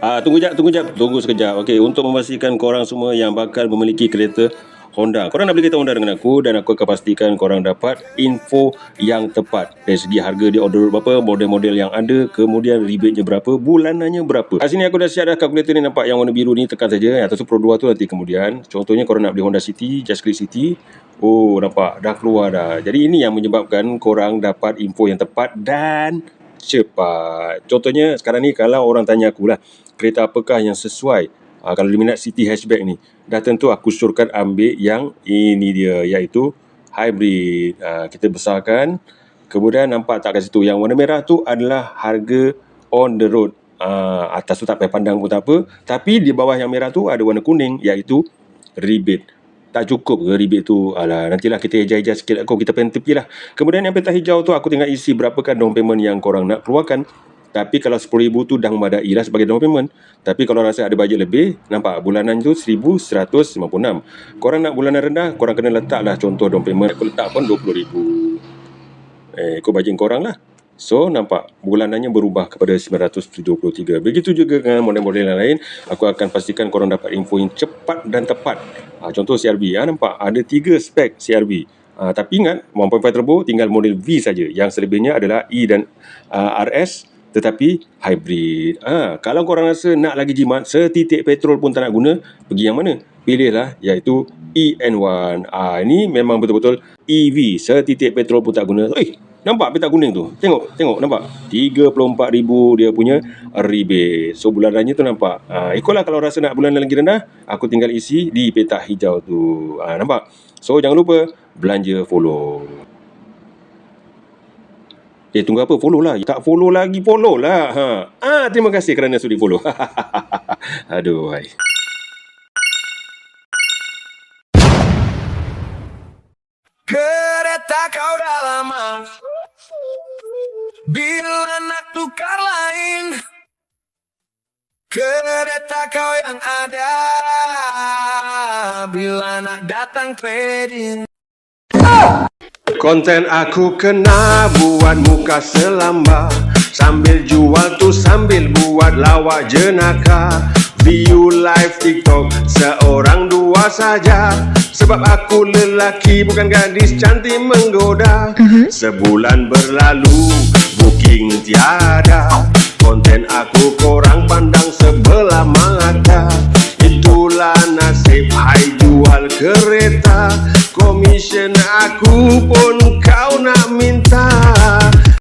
Tunggu sekejap. Okey, untuk memastikan korang semua yang bakal memiliki kereta Honda, korang nak beli kereta Honda dengan aku, dan aku akan pastikan korang dapat info yang tepat dari segi harga dia, order berapa, model-model yang ada, kemudian rebate-nya berapa, bulanannya berapa. Kat sini aku dah siap dah kalkulator ni, nampak yang warna biru ni, tekan saja. Atas tu Pro 2 tu nanti kemudian. Contohnya korang nak beli Honda City, Just Click City. Oh, nampak dah keluar dah. Jadi ini yang menyebabkan korang dapat info yang tepat dan cepat. Contohnya sekarang ni, kalau orang tanya aku lah, kereta apakah yang sesuai, kalau dia minat City Hatchback ni, dah tentu aku suruhkan ambil yang ini dia, iaitu hybrid. Kita besarkan, kemudian nampak tak kat situ, yang warna merah tu adalah harga on the road. Atas tu tak payah pandang pun tak apa, tapi di bawah yang merah tu ada warna kuning, iaitu rebate. Tak cukup ke rebate tu? Alah, nantilah kita eja-eja sikit, kita pen tepi lah. Kemudian yang peta hijau tu, aku tinggal isi berapakah down payment yang korang nak keluarkan. Tapi kalau RM10,000 tu dah memadai lah sebagai down payment. Tapi kalau rasa ada bajet lebih, nampak bulanan tu RM1,156. Korang nak bulanan rendah, korang kena letak lah contoh down payment. Aku letak pun RM20,000. Ikut bajet korang lah. So nampak bulanannya berubah kepada RM973. Begitu juga dengan model-model yang lain. Aku akan pastikan korang dapat info yang cepat dan tepat. Contoh CR-V, nampak ada 3 spek CR-V. Tapi ingat, 1.5 turbo tinggal model V saja. Yang selebihnya adalah E dan RS, tetapi hybrid. Kalau korang rasa nak lagi jimat, setitik petrol pun tak nak guna, pergi yang mana? Pilihlah, iaitu EN1. Ini memang betul-betul EV, setitik petrol pun tak guna. Nampak peta kuning tu? Tengok, nampak? RM34,000 dia punya rebate. So bulanannya tu nampak. Ikutlah, kalau rasa nak bulanan lagi rendah, aku tinggal isi di peta hijau tu. Nampak? So jangan lupa belanja follow. Tunggu apa? Follow lah. Tak follow lagi, follow lah. Terima kasih kerana sudi follow. Aduh, hai. Kereta kau dah lama, bila nak tukar lain. Kereta kau yang ada, bila nak datang trade-in. Konten aku kena buat muka selamba, sambil jual tu sambil buat lawak jenaka. View live TikTok seorang dua saja, sebab aku lelaki bukan gadis cantik menggoda. Sebulan berlalu booking tiada, konten aku korang pandang sebelah mata. Itulah nasib hai jual kereta, komisen aku pun